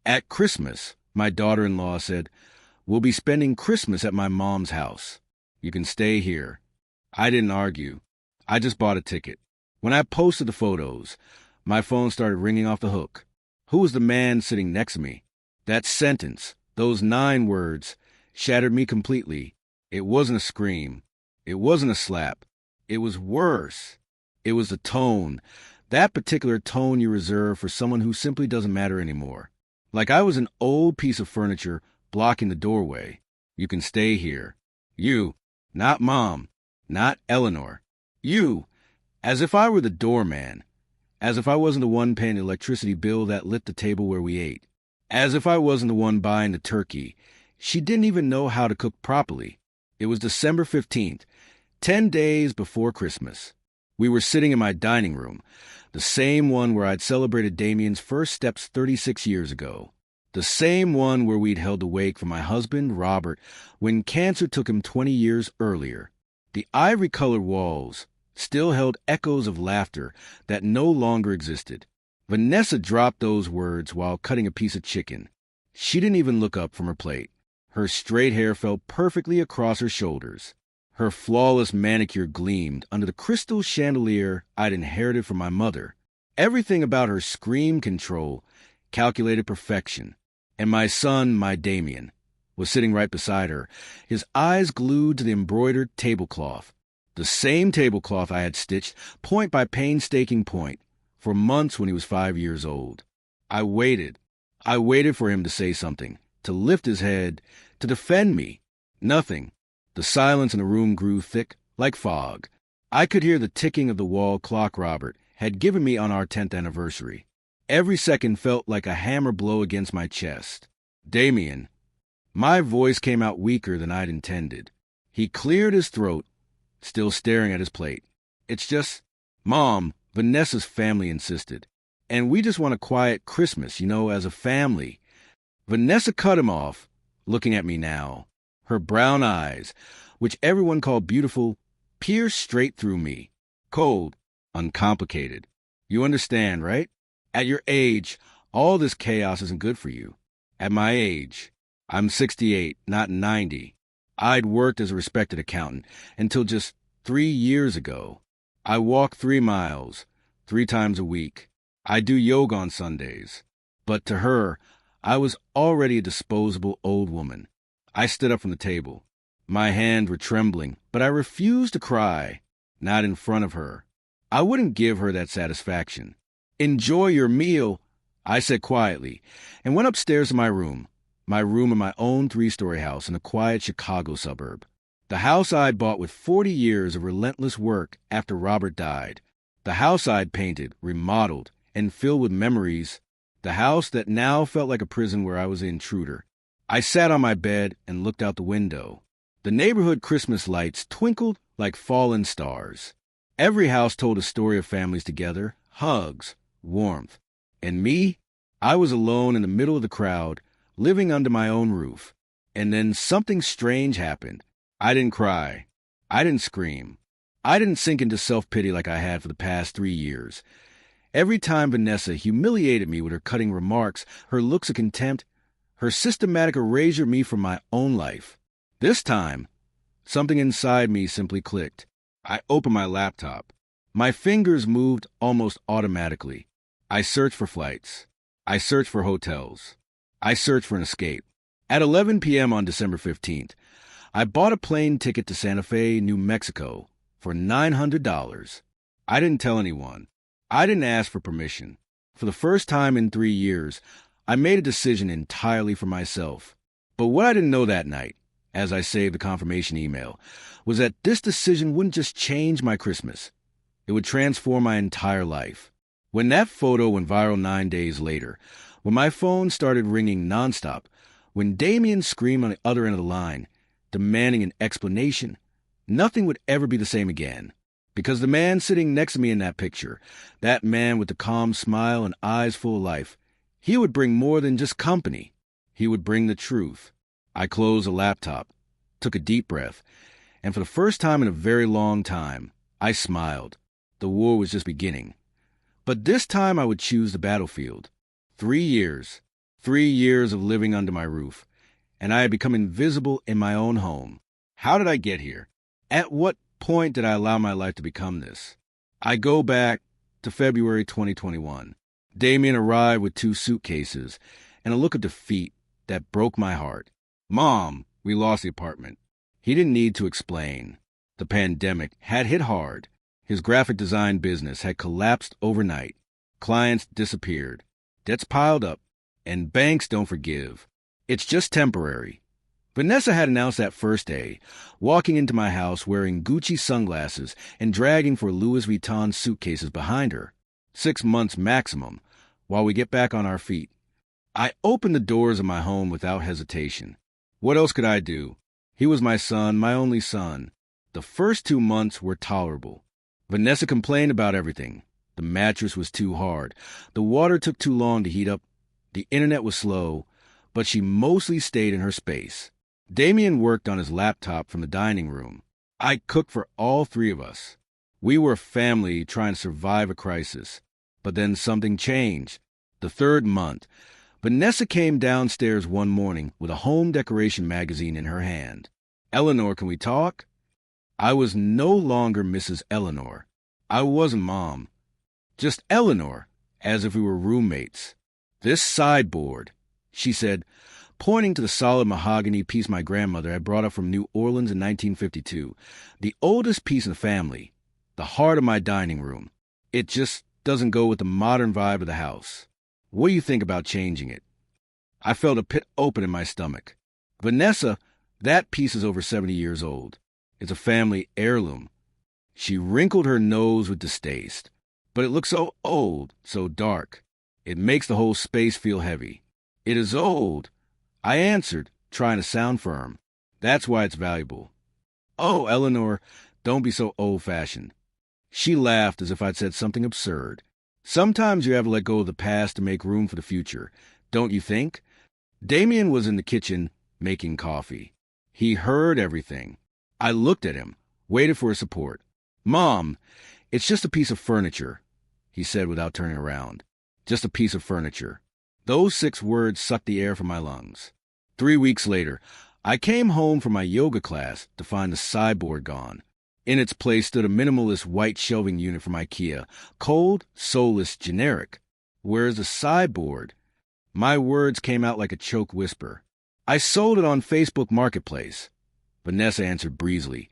At Christmas, my daughter-in-law said, "We'll be spending Christmas at my mom's house. You can stay here." I didn't argue. I just bought a ticket. When I posted the photos, my phone started ringing off the hook. Who was the man sitting next to me? That sentence, those 9 words, shattered me completely. It wasn't a scream. It wasn't a slap. It was worse. It was the tone. That particular tone you reserve for someone who simply doesn't matter anymore. Like I was an old piece of furniture blocking the doorway. You can stay here. You, not Mom, not Eleanor. You, as if I were the doorman. As if I wasn't the one paying the electricity bill that lit the table where we ate. As if I wasn't the one buying the turkey. She didn't even know how to cook properly. It was December 15th, 10 days before Christmas. We were sitting in my dining room, the same one where I'd celebrated Damien's first steps 36 years ago. The same one where we'd held the wake for my husband, Robert, when cancer took him 20 years earlier. The ivory-colored walls still held echoes of laughter that no longer existed. Vanessa dropped those words while cutting a piece of chicken. She didn't even look up from her plate. Her straight hair fell perfectly across her shoulders. Her flawless manicure gleamed under the crystal chandelier I'd inherited from my mother. Everything about her screamed control, calculated perfection. And my son, my Damien, was sitting right beside her, his eyes glued to the embroidered tablecloth. The same tablecloth I had stitched, point by painstaking point, for months when he was 5 years old. I waited. I waited for him to say something, to lift his head, to defend me. Nothing. The silence in the room grew thick, like fog. I could hear the ticking of the wall clock Robert had given me on our 10th anniversary. Every second felt like a hammer blow against my chest. Damien. My voice came out weaker than I'd intended. He cleared his throat, still staring at his plate. "It's just, Mom, Vanessa's family insisted. And we just want a quiet Christmas, as a family." Vanessa cut him off, looking at me now. Her brown eyes, which everyone called beautiful, pierced straight through me. Cold, uncomplicated. You understand, right? At your age, all this chaos isn't good for you. At my age, I'm 68, not 90. I'd worked as a respected accountant until just 3 years ago. I walk 3 miles, 3 times a week. I do yoga on Sundays. But to her, I was already a disposable old woman. I stood up from the table. My hands were trembling, but I refused to cry. Not in front of her. I wouldn't give her that satisfaction. "Enjoy your meal," I said quietly, and went upstairs to my room in my own 3-story house in a quiet Chicago suburb. The house I'd bought with 40 years of relentless work after Robert died. The house I'd painted, remodeled, and filled with memories. The house that now felt like a prison where I was an intruder. I sat on my bed and looked out the window. The neighborhood Christmas lights twinkled like fallen stars. Every house told a story of families together, hugs, warmth. And me? I was alone in the middle of the crowd, living under my own roof. And then something strange happened. I didn't cry. I didn't scream. I didn't sink into self-pity like I had for the past 3 years. Every time Vanessa humiliated me with her cutting remarks, her looks of contempt, her systematic erasure of me from my own life. This time, something inside me simply clicked. I opened my laptop. My fingers moved almost automatically. I searched for flights. I searched for hotels. I searched for an escape. At 11 p.m. on December 15th, I bought a plane ticket to Santa Fe, New Mexico, for $900. I didn't tell anyone. I didn't ask for permission. For the first time in 3 years, I made a decision entirely for myself. But what I didn't know that night, as I saved the confirmation email, was that this decision wouldn't just change my Christmas. It would transform my entire life. When that photo went viral 9 days later, when my phone started ringing nonstop, when Damien screamed on the other end of the line, demanding an explanation, nothing would ever be the same again. Because the man sitting next to me in that picture, that man with the calm smile and eyes full of life, he would bring more than just company. He would bring the truth. I closed the laptop, took a deep breath, and for the first time in a very long time, I smiled. The war was just beginning. But this time I would choose the battlefield. 3 years. 3 years of living under my roof, and I had become invisible in my own home. How did I get here? At what point did I allow my life to become this? I go back to February 2021. Damien arrived with 2 suitcases and a look of defeat that broke my heart. Mom, we lost the apartment. He didn't need to explain. The pandemic had hit hard. His graphic design business had collapsed overnight. Clients disappeared. Debts piled up. And banks don't forgive. It's just temporary. Vanessa had announced that first day, walking into my house wearing Gucci sunglasses and dragging for Louis Vuitton suitcases behind her. 6 months maximum, while we get back on our feet. I opened the doors of my home without hesitation. What else could I do? He was my son, my only son. The first 2 months were tolerable. Vanessa complained about everything. The mattress was too hard. The water took too long to heat up. The internet was slow, but she mostly stayed in her space. Damien worked on his laptop from the dining room. I cooked for all 3 of us. We were a family trying to survive a crisis. But then something changed. The 3rd month, Vanessa came downstairs one morning with a home decoration magazine in her hand. Eleanor, can we talk? I was no longer Mrs. Eleanor. I wasn't Mom. Just Eleanor, as if we were roommates. This sideboard, she said, pointing to the solid mahogany piece my grandmother had brought up from New Orleans in 1952, the oldest piece in the family, the heart of my dining room. It just doesn't go with the modern vibe of the house. What do you think about changing it? I felt a pit open in my stomach. Vanessa, that piece is over 70 years old. It's a family heirloom. She wrinkled her nose with distaste. But it looks so old, so dark. It makes the whole space feel heavy. It is old, I answered, trying to sound firm. That's why it's valuable. Oh, Eleanor, don't be so old-fashioned. She laughed as if I'd said something absurd. Sometimes you have to let go of the past to make room for the future, don't you think? Damien was in the kitchen making coffee. He heard everything. I looked at him, waited for his support. Mom, it's just a piece of furniture, he said without turning around. Just a piece of furniture. Those 6 words sucked the air from my lungs. 3 weeks later, I came home from my yoga class to find the sideboard gone. In its place stood a minimalist white shelving unit from IKEA, cold, soulless, generic. Where's the sideboard? My words came out like a choked whisper. I sold it on Facebook Marketplace. Vanessa answered breezily,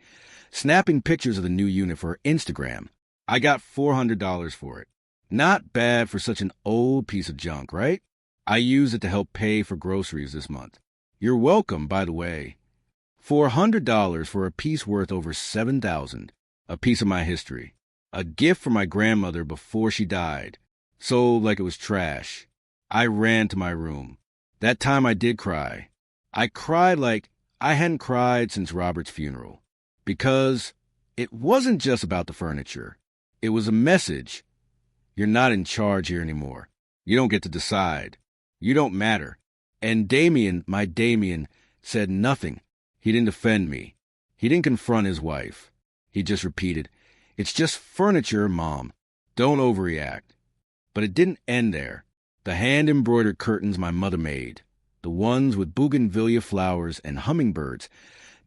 snapping pictures of the new unit for her Instagram. I got $400 for it. Not bad for such an old piece of junk, right? I used it to help pay for groceries this month. You're welcome, by the way. $400 for a piece worth over $7,000. A piece of my history. A gift from my grandmother before she died. Sold like it was trash. I ran to my room. That time I did cry. I cried like I hadn't cried since Robert's funeral. Because it wasn't just about the furniture. It was a message. You're not in charge here anymore. You don't get to decide. You don't matter. And Damien, my Damien, said nothing. He didn't defend me. He didn't confront his wife. He just repeated, "It's just furniture, Mom. Don't overreact." But it didn't end there. The hand-embroidered curtains my mother made, the ones with bougainvillea flowers and hummingbirds,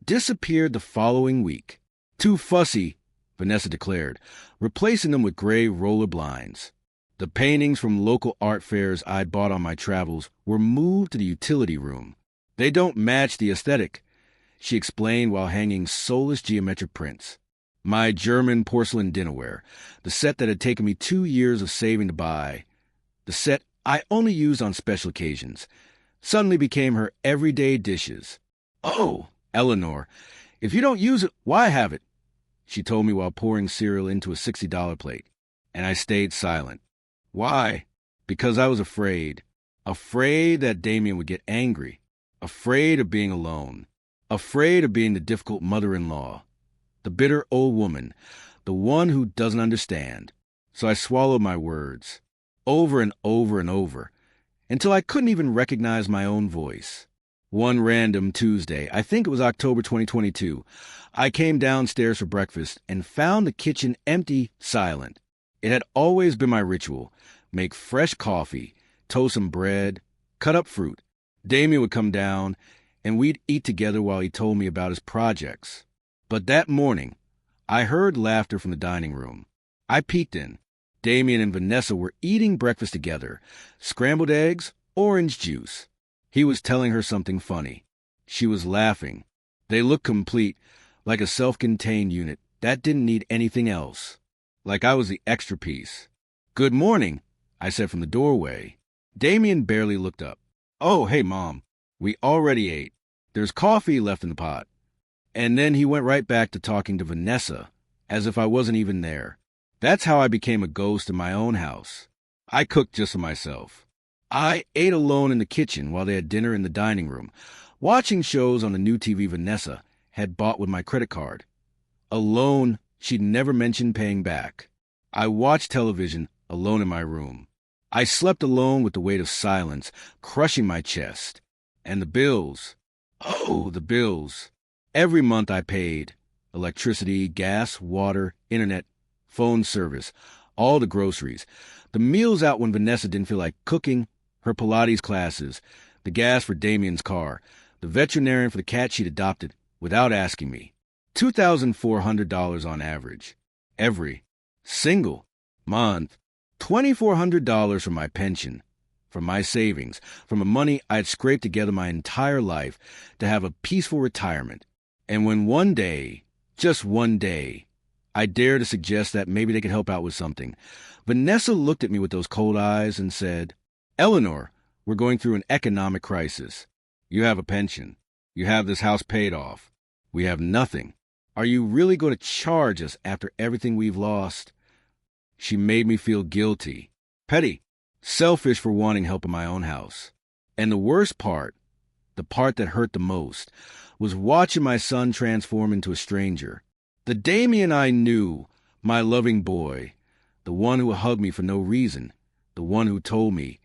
disappeared the following week. Too fussy, Vanessa declared, replacing them with gray roller blinds. The paintings from local art fairs I'd bought on my travels were moved to the utility room. They don't match the aesthetic, she explained while hanging soulless geometric prints. My German porcelain dinnerware, the set that had taken me 2 years of saving to buy, the set I only used on special occasions, suddenly became her everyday dishes. "Oh, Eleanor, if you don't use it, why have it?" she told me while pouring cereal into a $60 plate, and I stayed silent. Why? Because I was afraid. Afraid that Damien would get angry. Afraid of being alone. Afraid of being the difficult mother-in-law. The bitter old woman. The one who doesn't understand. So I swallowed my words. Over and over and over. Until I couldn't even recognize my own voice. One random Tuesday, I think it was October 2022, I came downstairs for breakfast and found the kitchen empty, silent. It had always been my ritual. Make fresh coffee, toast some bread, cut up fruit. Damien would come down, and we'd eat together while he told me about his projects. But that morning, I heard laughter from the dining room. I peeked in. Damien and Vanessa were eating breakfast together, scrambled eggs, orange juice. He was telling her something funny. She was laughing. They looked complete, like a self-contained unit that didn't need anything else. Like I was the extra piece. "Good morning," I said from the doorway. Damien barely looked up. "Oh, hey, Mom. We already ate. There's coffee left in the pot." And then he went right back to talking to Vanessa, as if I wasn't even there. That's how I became a ghost in my own house. I cooked just for myself. I ate alone in the kitchen while they had dinner in the dining room, watching shows on the new TV Vanessa had bought with my credit card. A loan she'd never mentioned paying back. I watched television alone in my room. I slept alone with the weight of silence crushing my chest. And the bills. Oh, the bills. Every month I paid. Electricity, gas, water, internet, phone service, all the groceries. The meals out when Vanessa didn't feel like cooking, her Pilates classes, the gas for Damien's car, the veterinarian for the cat she'd adopted without asking me. $2,400 on average. Every single month. $2,400 from my pension, from my savings, from the money I had scraped together my entire life to have a peaceful retirement. And when one day, just one day, I dared to suggest that maybe they could help out with something, Vanessa looked at me with those cold eyes and said, "Eleanor, we're going through an economic crisis. You have a pension. You have this house paid off. We have nothing. Are you really going to charge us after everything we've lost?" She made me feel guilty, petty, selfish for wanting help in my own house. And the worst part, the part that hurt the most, was watching my son transform into a stranger. The Damien I knew, my loving boy, the one who hugged me for no reason, the one who told me,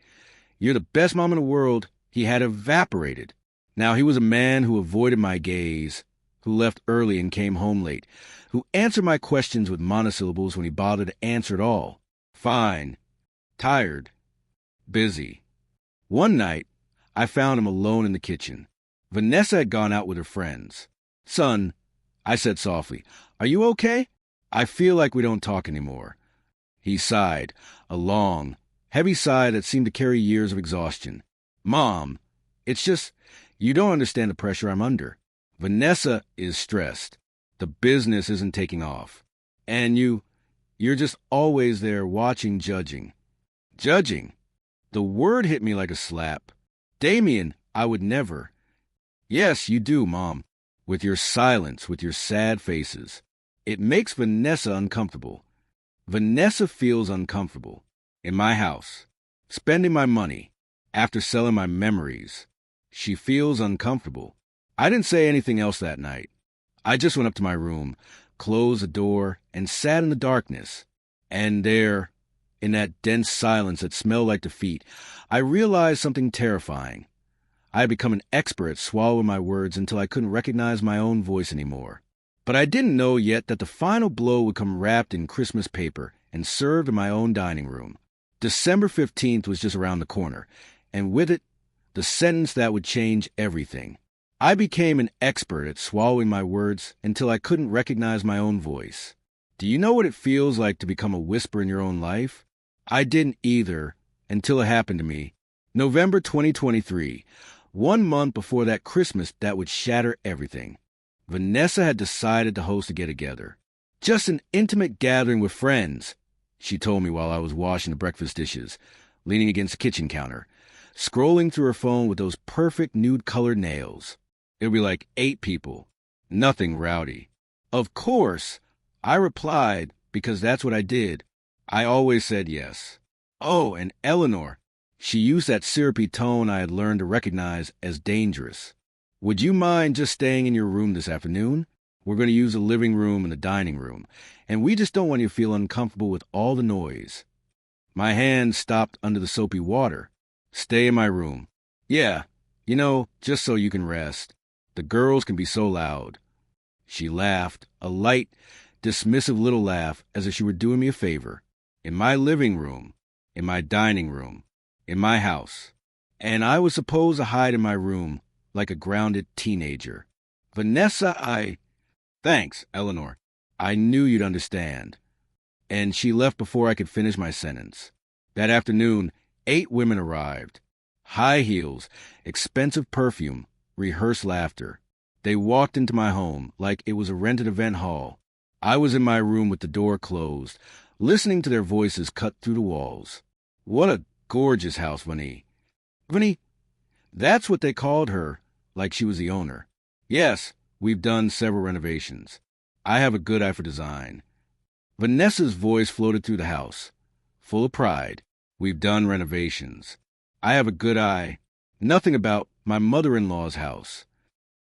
"You're the best mom in the world," he had evaporated. Now he was a man who avoided my gaze, who left early and came home late, who answered my questions with monosyllables when he bothered to answer at all. Fine. Tired. Busy. One night, I found him alone in the kitchen. Vanessa had gone out with her friends. "Son," I said softly, "are you okay? I feel like we don't talk anymore." He sighed, a long, heavy sigh that seemed to carry years of exhaustion. "Mom, it's just, you don't understand the pressure I'm under. Vanessa is stressed. The business isn't taking off. And you're just always there watching, judging." Judging. The word hit me like a slap. "Damien, I would never." "Yes, you do, Mom. With your silence, with your sad faces. It makes Vanessa uncomfortable. Vanessa feels uncomfortable. In my house. Spending my money. After selling my memories. She feels uncomfortable." I didn't say anything else that night. I just went up to my room, closed the door, and sat in the darkness. And there, in that dense silence that smelled like defeat, I realized something terrifying. I had become an expert at swallowing my words until I couldn't recognize my own voice anymore. But I didn't know yet that the final blow would come wrapped in Christmas paper and served in my own dining room. December 15th was just around the corner, and with it, the sentence that would change everything. I became an expert at swallowing my words until I couldn't recognize my own voice. Do you know what it feels like to become a whisper in your own life? I didn't either until it happened to me. November 2023, 1 month before that Christmas that would shatter everything. Vanessa had decided to host a get-together. "Just an intimate gathering with friends," she told me while I was washing the breakfast dishes, leaning against the kitchen counter, scrolling through her phone with those perfect nude-colored nails. It would be like 8 people. Nothing rowdy. Of course, I replied, because that's what I did. I always said yes. Oh, and Eleanor. She used that syrupy tone I had learned to recognize as dangerous. "Would you mind just staying in your room this afternoon? We're going to use the living room and the dining room, and we just don't want you to feel uncomfortable with all the noise." My hand stopped under the soapy water. "Stay in my room." "Yeah, just so you can rest. The girls can be so loud." She laughed, a light, dismissive little laugh, as if she were doing me a favor. In my living room, in my dining room, in my house. and I was supposed to hide in my room like a grounded teenager. Vanessa, Thanks, Eleanor. I knew you'd understand. And she left before I could finish my sentence. That afternoon, 8 women arrived. High heels, expensive perfume, rehearsed laughter. They walked into my home like it was a rented event hall. I was in my room with the door closed, listening to their voices cut through the walls. What a gorgeous house, Vanny. Vanny, that's what they called her, like she was the owner. Yes, we've done several renovations. I have a good eye for design. Vanessa's voice floated through the house, full of pride. We've done renovations. I have a good eye. Nothing about my mother-in-law's house.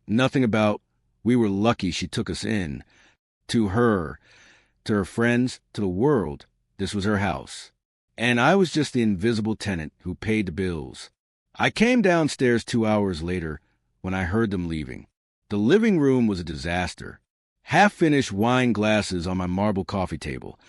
Nothing about we were lucky she took us in. To her friends, to the world, this was her house. And I was just the invisible tenant who paid the bills. I came downstairs 2 hours later when I heard them leaving. The living room was a disaster. Half-finished wine glasses on my marble coffee table,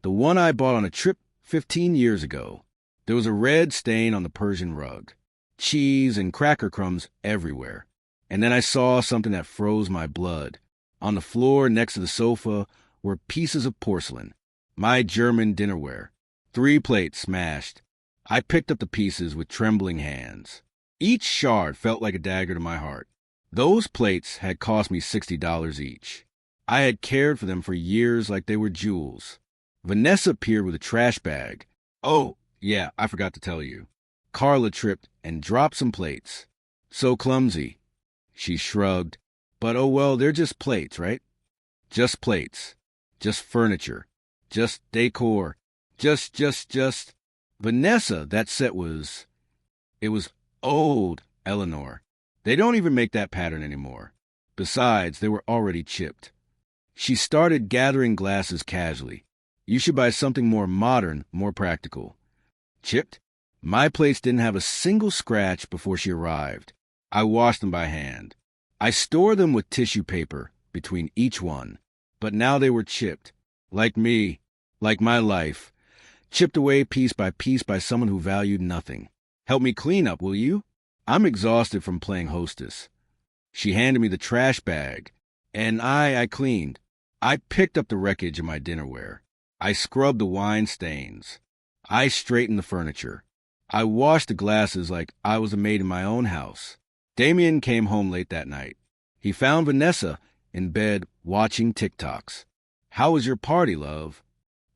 the one I bought on a trip 15 years ago. There was a red stain on the Persian rug, cheese and cracker crumbs everywhere. And then I saw something that froze my blood. On the floor next to the sofa were pieces of porcelain, my German dinnerware, 3 plates smashed. I picked up the pieces with trembling hands. Each shard felt like a dagger to my heart. Those plates had cost me $60 each. I had cared for them for years like they were jewels. Vanessa appeared with a trash bag. Oh, yeah, I forgot to tell you. Carla tripped and dropped some plates. So clumsy. She shrugged. But oh well, they're just plates, right? Just plates. Just furniture. Just decor. Just. Vanessa, that set was... It was old, Eleanor. They don't even make that pattern anymore. Besides, they were already chipped. She started gathering glasses casually. You should buy something more modern, more practical. Chipped? My plates didn't have a single scratch before she arrived. I washed them by hand. I stored them with tissue paper between each one. But now they were chipped. Like me. Like my life. Chipped away piece by someone who valued nothing. Help me clean up, will you? I'm exhausted from playing hostess. She handed me the trash bag, and I cleaned. I picked up the wreckage of my dinnerware. I scrubbed the wine stains. I straightened the furniture. I washed the glasses like I was a maid in my own house. Damien came home late that night. He found Vanessa in bed watching TikToks. How was your party, love?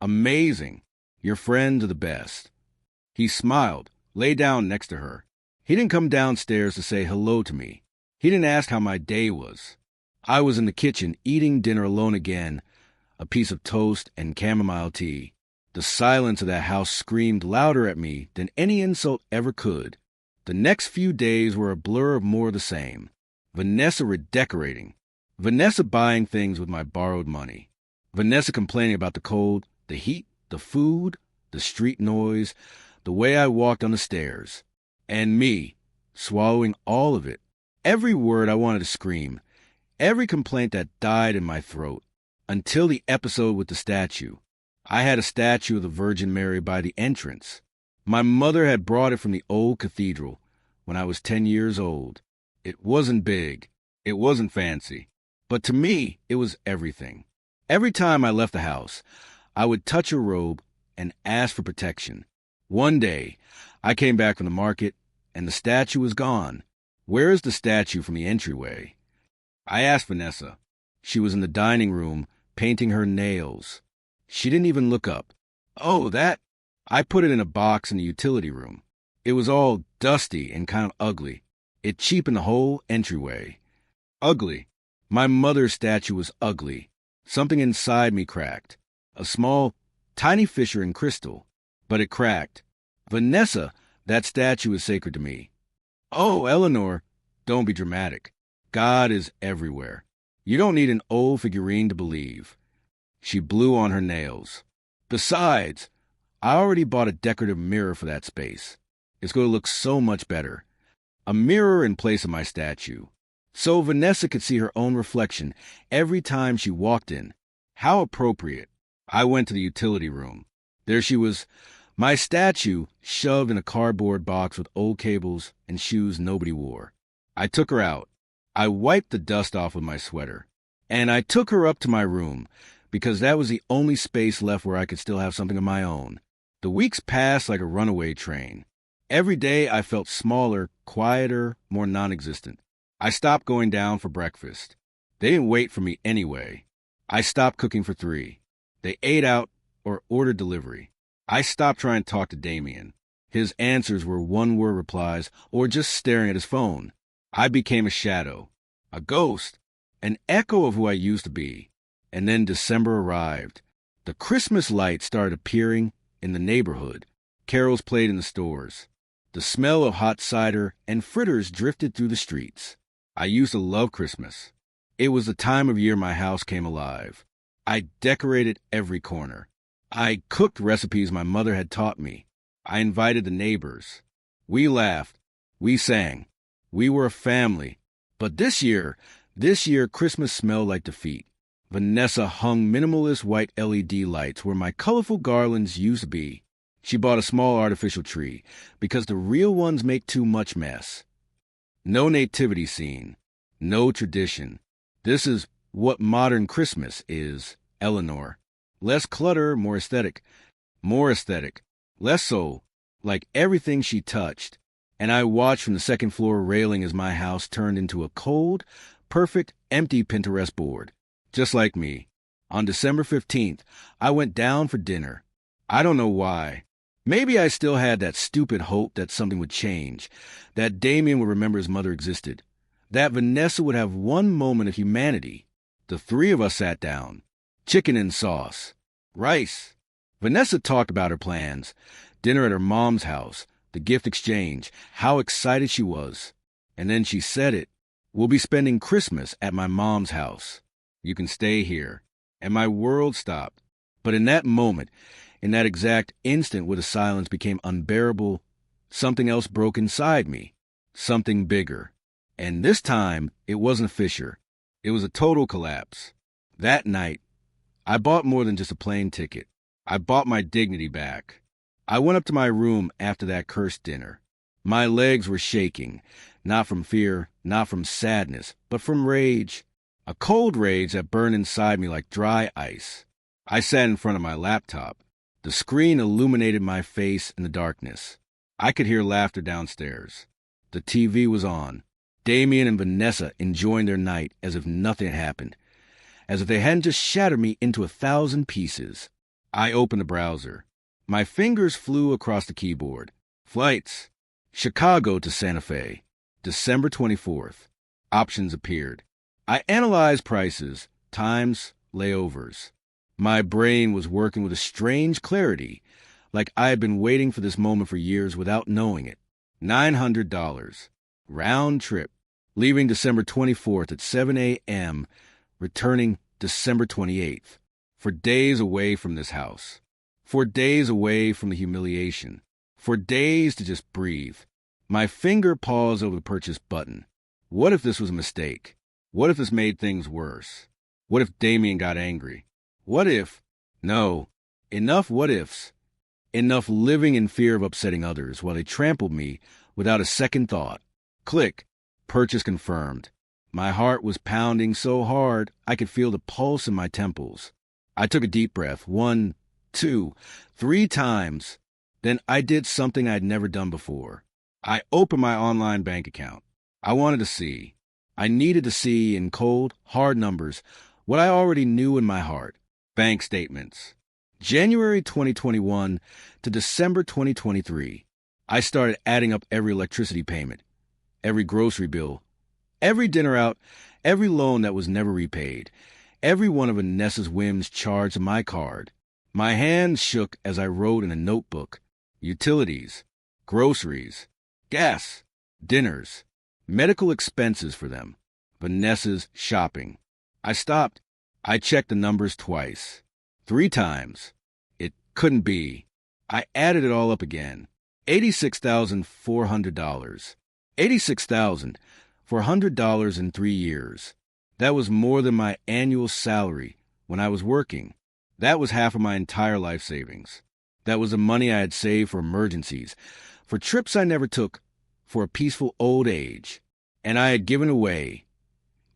Amazing. Your friends are the best. He smiled, lay down next to her. He didn't come downstairs to say hello to me. He didn't ask how my day was. I was in the kitchen eating dinner alone again, a piece of toast and chamomile tea. The silence of that house screamed louder at me than any insult ever could. The next few days were a blur of more of the same. Vanessa redecorating. Vanessa buying things with my borrowed money. Vanessa complaining about the cold, the heat, the food, the street noise, the way I walked on the stairs. And me, swallowing all of it. Every word I wanted to scream. Every complaint that died in my throat. Until the episode with the statue. I had a statue of the Virgin Mary by the entrance. My mother had brought it from the old cathedral when I was 10 years old. It wasn't big. It wasn't fancy. But to me, it was everything. Every time I left the house, I would touch her robe and ask for protection. One day, I came back from the market, and the statue was gone. Where is the statue from the entryway? I asked Vanessa. She was in the dining room, painting her nails. She didn't even look up. Oh, that? I put it in a box in the utility room. It was all dusty and kind of ugly. It cheapened the whole entryway. Ugly. My mother's statue was ugly. Something inside me cracked. A small, tiny fissure in crystal. But it cracked. Vanessa, that statue is sacred to me. Oh, Eleanor, don't be dramatic. God is everywhere. You don't need an old figurine to believe. She blew on her nails. Besides, I already bought a decorative mirror for that space. It's going to look so much better. A mirror in place of my statue. So Vanessa could see her own reflection every time she walked in. How appropriate. I went to the utility room. There she was, My statue shoved in a cardboard box with old cables and shoes nobody wore. I took her out. I wiped the dust off with my sweater. And I took her up to my room, because that was the only space left where I could still have something of my own. The weeks passed like a runaway train. Every day I felt smaller, quieter, more non-existent. I stopped going down for breakfast. They didn't wait for me anyway. I stopped cooking for 3. They ate out or ordered delivery. I stopped trying to talk to Damien. His answers were one-word replies or just staring at his phone. I became a shadow, a ghost, an echo of who I used to be. And then December arrived. The Christmas lights started appearing in the neighborhood. Carols played in the stores. The smell of hot cider and fritters drifted through the streets. I used to love Christmas. It was the time of year my house came alive. I decorated every corner. I cooked recipes my mother had taught me. I invited the neighbors. We laughed. We sang. We were a family. But this year, Christmas smelled like defeat. Vanessa hung minimalist white LED lights where my colorful garlands used to be. She bought a small artificial tree because the real ones make too much mess. No nativity scene. No tradition. This is what modern Christmas is, Eleanor. Less clutter, more aesthetic. More aesthetic. Less so, like everything she touched. And I watched from the second floor railing as my house turned into a cold, perfect, empty Pinterest board. Just like me. On December 15th, I went down for dinner. I don't know why. Maybe I still had that stupid hope that something would change, that Damien would remember his mother existed, that Vanessa would have one moment of humanity. The 3 of us sat down. Chicken and sauce. Rice. Vanessa talked about her plans. Dinner at her mom's house. The gift exchange. How excited she was. And then she said it. We'll be spending Christmas at my mom's house. You can stay here. And my world stopped. But in that moment, in that exact instant where the silence became unbearable, something else broke inside me. Something bigger. And this time, it wasn't a fissure. It was a total collapse. That night, I bought more than just a plane ticket. I bought my dignity back. I went up to my room after that cursed dinner. My legs were shaking, not from fear, not from sadness, but from rage. A cold rage that burned inside me like dry ice. I sat in front of my laptop. The screen illuminated my face in the darkness. I could hear laughter downstairs. The TV was on. Damien and Vanessa enjoying their night as if nothing had happened. As if they hadn't just shattered me into 1,000 pieces. I opened the browser. My fingers flew across the keyboard. Flights. Chicago to Santa Fe. December 24th. Options appeared. I analyzed prices, times, layovers. My brain was working with a strange clarity, like I had been waiting for this moment for years without knowing it. $900. Round trip. Leaving December 24th at 7 a.m., returning December 28th. For days away from this house. For days away from the humiliation. For days to just breathe. My finger paused over the purchase button. What if this was a mistake? What if this made things worse? What if Damien got angry? What if? No. Enough what ifs. Enough living in fear of upsetting others while they trampled me without a second thought. Click. Purchase confirmed. My heart was pounding so hard I could feel the pulse in my temples. I took a deep breath, 1, 2, 3 times. Then I did something I'd never done before. I opened my online bank account. I wanted to see. I needed to see in cold, hard numbers what I already knew in my heart. Bank statements. January 2021 to December 2023. I started adding up every electricity payment, every grocery bill, every dinner out, every loan that was never repaid, every one of Vanessa's whims charged to my card. My hands shook as I wrote in a notebook. Utilities, groceries, gas, dinners, medical expenses for them, Vanessa's shopping. I stopped. I checked the numbers twice. 3 times. It couldn't be. I added it all up again. $86,400. $86,000 for $100 in 3 years. That was more than my annual salary when I was working. That was half of my entire life savings. That was the money I had saved for emergencies, for trips I never took, for a peaceful old age. And I had given away.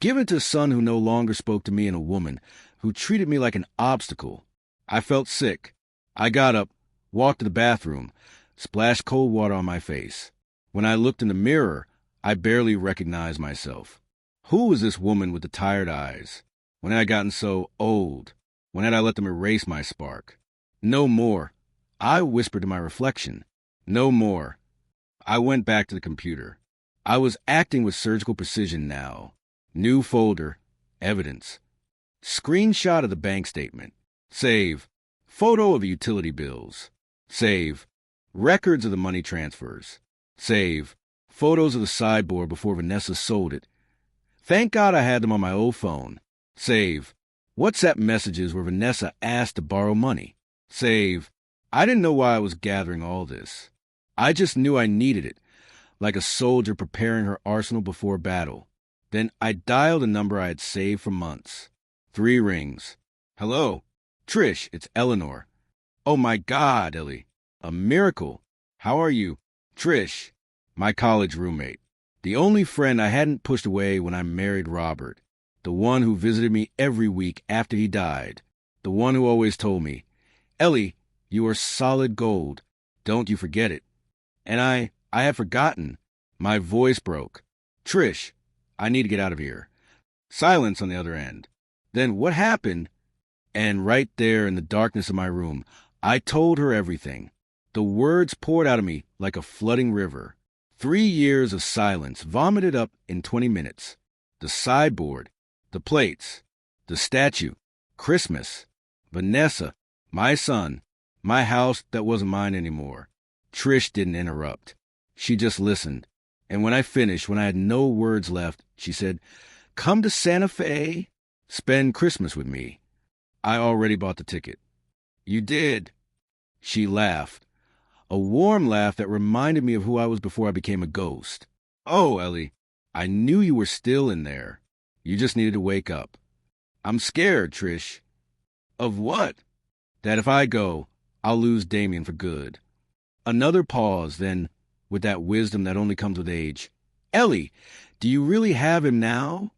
Given to a son who no longer spoke to me, and a woman who treated me like an obstacle. I felt sick. I got up, walked to the bathroom, splashed cold water on my face. When I looked in the mirror, I barely recognized myself. Who was this woman with the tired eyes? When had I gotten so old? When had I let them erase my spark? No more. I whispered to my reflection. No more. I went back to the computer. I was acting with surgical precision now. New folder. Evidence. Screenshot of the bank statement. Save. Photo of the utility bills. Save. Records of the money transfers. Save. Photos of the sideboard before Vanessa sold it. Thank God I had them on my old phone. Save. WhatsApp messages where Vanessa asked to borrow money. Save. I didn't know why I was gathering all this. I just knew I needed it, like a soldier preparing her arsenal before battle. Then I dialed a number I had saved for months. 3 rings. Hello? Trish, it's Eleanor. Oh my God, Ellie. A miracle. How are you? Trish, my college roommate. The only friend I hadn't pushed away when I married Robert. The one who visited me every week after he died. The one who always told me, Ellie, you are solid gold. Don't you forget it. And I had forgotten. My voice broke. Trish, I need to get out of here. Silence on the other end. Then what happened? And right there in the darkness of my room, I told her everything. The words poured out of me like a flooding river. 3 years of silence vomited up in 20 minutes. The sideboard, the plates, the statue, Christmas, Vanessa, my son, my house that wasn't mine anymore. Trish didn't interrupt. She just listened. And when I finished, when I had no words left, she said, Come to Santa Fe, spend Christmas with me. I already bought the ticket. You did. She laughed. A warm laugh that reminded me of who I was before I became a ghost. Oh, Ellie, I knew you were still in there. You just needed to wake up. I'm scared, Trish. Of what? That if I go, I'll lose Damien for good. Another pause, then, with that wisdom that only comes with age. Ellie, do you really have him now?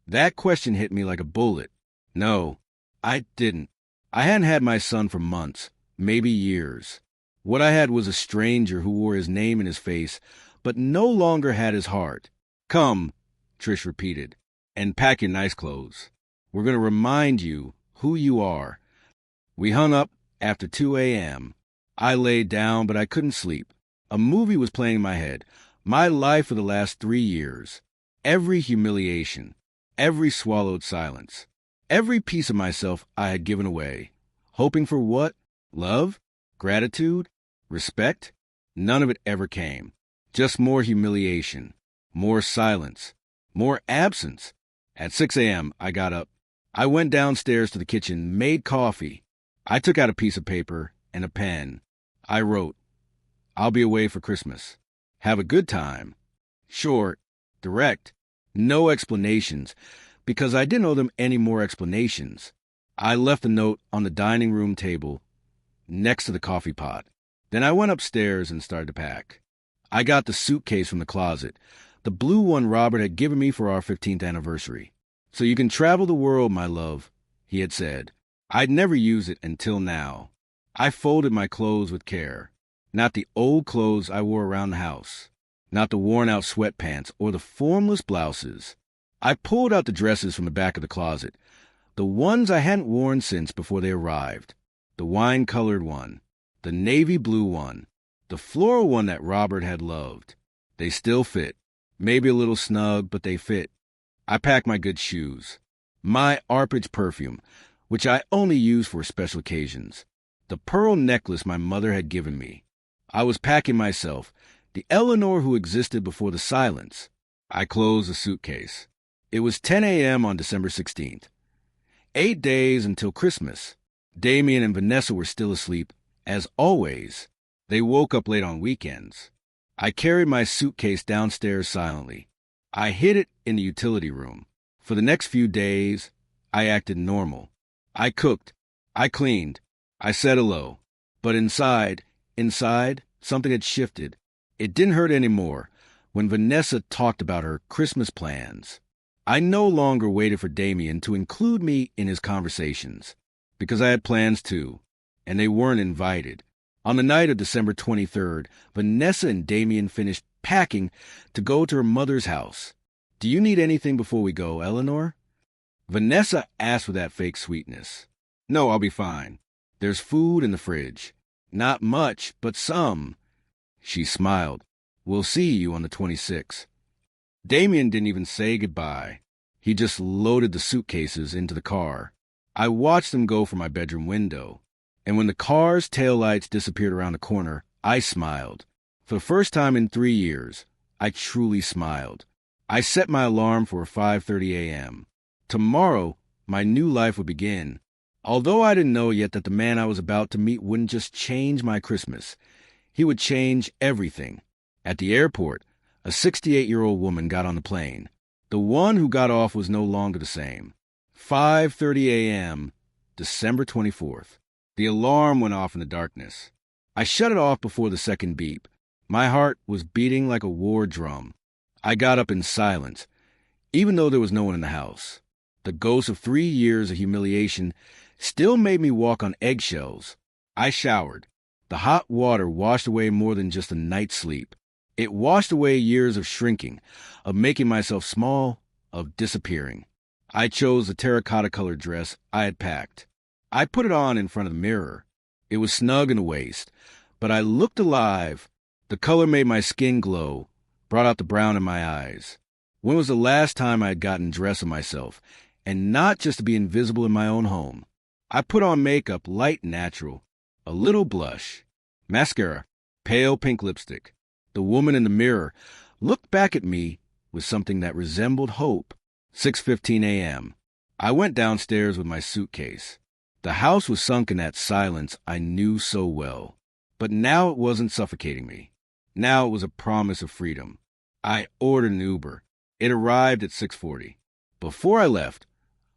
That question hit me like a bullet. No, I didn't. I hadn't had my son for months, maybe years. What I had was a stranger who wore his name in his face, but no longer had his heart. Come, Trish repeated, and pack your nice clothes. We're going to remind you who you are. We hung up after 2 a.m. I laid down, but I couldn't sleep. A movie was playing in my head. My life for the last 3 years. Every humiliation. Every swallowed silence. Every piece of myself I had given away. Hoping for what? Love? Gratitude? Respect? None of it ever came. Just more humiliation. More silence. More absence. At 6 a.m., I got up. I went downstairs to the kitchen, made coffee. I took out a piece of paper and a pen. I wrote, I'll be away for Christmas. Have a good time. Short, direct, no explanations, because I didn't owe them any more explanations. I left the note on the dining room table next to the coffee pot. Then I went upstairs and started to pack. I got the suitcase from the closet, the blue one Robert had given me for our 15th anniversary. So you can travel the world, my love, he had said. I'd never used it until now. I folded my clothes with care. Not the old clothes I wore around the house. Not the worn-out sweatpants or the formless blouses. I pulled out the dresses from the back of the closet, the ones I hadn't worn since before they arrived. The wine-colored one, the navy blue one, the floral one that Robert had loved. They still fit. Maybe a little snug, but they fit. I packed my good shoes. My Arpege perfume, which I only use for special occasions. The pearl necklace my mother had given me. I was packing myself, the Eleanor who existed before the silence. I closed the suitcase. It was 10 a.m. on December 16th. 8 days until Christmas. Damien and Vanessa were still asleep, as always. They woke up late on weekends. I carried my suitcase downstairs silently. I hid it in the utility room. For the next few days, I acted normal. I cooked. I cleaned. I said hello. But inside, something had shifted. It didn't hurt anymore when Vanessa talked about her Christmas plans. I no longer waited for Damien to include me in his conversations, because I had plans too, and they weren't invited. On the night of December 23rd, Vanessa and Damien finished packing to go to her mother's house. "Do you need anything before we go, Eleanor?" Vanessa asked with that fake sweetness. "No, I'll be fine. There's food in the fridge. Not much, but some." She smiled. "We'll see you on the 26th. Damien didn't even say goodbye. He just loaded the suitcases into the car. I watched them go from my bedroom window. And when the car's taillights disappeared around the corner, I smiled. For the first time in 3 years, I truly smiled. I set my alarm for 5:30 a.m. Tomorrow, my new life would begin. Although I didn't know yet that the man I was about to meet wouldn't just change my Christmas. He would change everything. At the airport, a 68-year-old woman got on the plane. The one who got off was no longer the same. 5:30 a.m., December 24th. The alarm went off in the darkness. I shut it off before the second beep. My heart was beating like a war drum. I got up in silence, even though there was no one in the house. The ghost of 3 years of humiliation still made me walk on eggshells. I showered. The hot water washed away more than just a night's sleep. It washed away years of shrinking, of making myself small, of disappearing. I chose the terracotta-colored dress I had packed. I put it on in front of the mirror. It was snug in the waist, but I looked alive. The color made my skin glow, brought out the brown in my eyes. When was the last time I had gotten dressed of myself, and not just to be invisible in my own home? I put on makeup, light and natural, a little blush, mascara, pale pink lipstick. The woman in the mirror looked back at me with something that resembled hope. 6:15 a.m. I went downstairs with my suitcase. The house was sunk in that silence I knew so well. But now it wasn't suffocating me. Now it was a promise of freedom. I ordered an Uber. It arrived at 6:40. Before I left,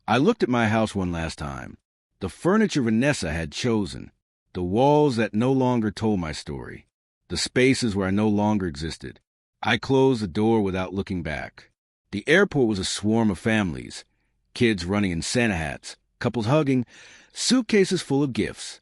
I looked at my house one last time. The furniture Vanessa had chosen. The walls that no longer told my story. The spaces where I no longer existed. I closed the door without looking back. The airport was a swarm of families. Kids running in Santa hats, couples hugging, suitcases full of gifts.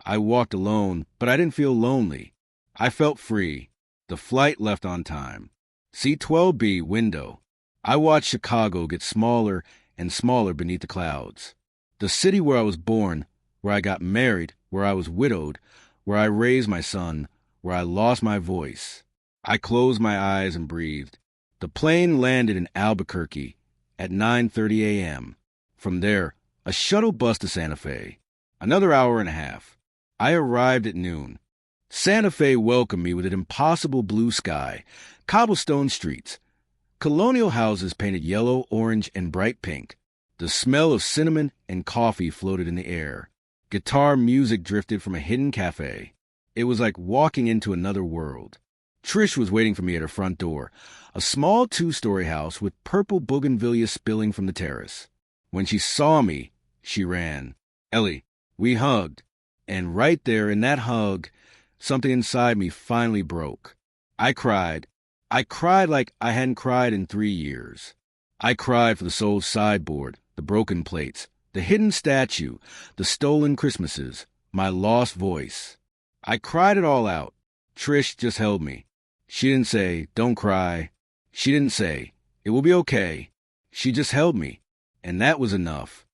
I walked alone, but I didn't feel lonely. I felt free. The flight left on time. C-12B window. I watched Chicago get smaller and smaller beneath the clouds. The city where I was born, where I got married, where I was widowed, where I raised my son, where I lost my voice. I closed my eyes and breathed. The plane landed in Albuquerque at 9:30 a.m. From there, a shuttle bus to Santa Fe. Another hour and a half. I arrived at noon. Santa Fe welcomed me with an impossible blue sky, cobblestone streets, colonial houses painted yellow, orange, and bright pink. The smell of cinnamon and coffee floated in the air. Guitar music drifted from a hidden cafe. It was like walking into another world. Trish was waiting for me at her front door, a small 2-story house with purple bougainvillea spilling from the terrace. When she saw me, she ran. "Ellie," we hugged. And right there in that hug, something inside me finally broke. I cried. I cried like I hadn't cried in 3 years. I cried for the sold sideboard, the broken plates, the hidden statue, the stolen Christmases, my lost voice. I cried it all out. Trish just held me. She didn't say, "Don't cry." She didn't say, "It will be okay." She just held me, and that was enough.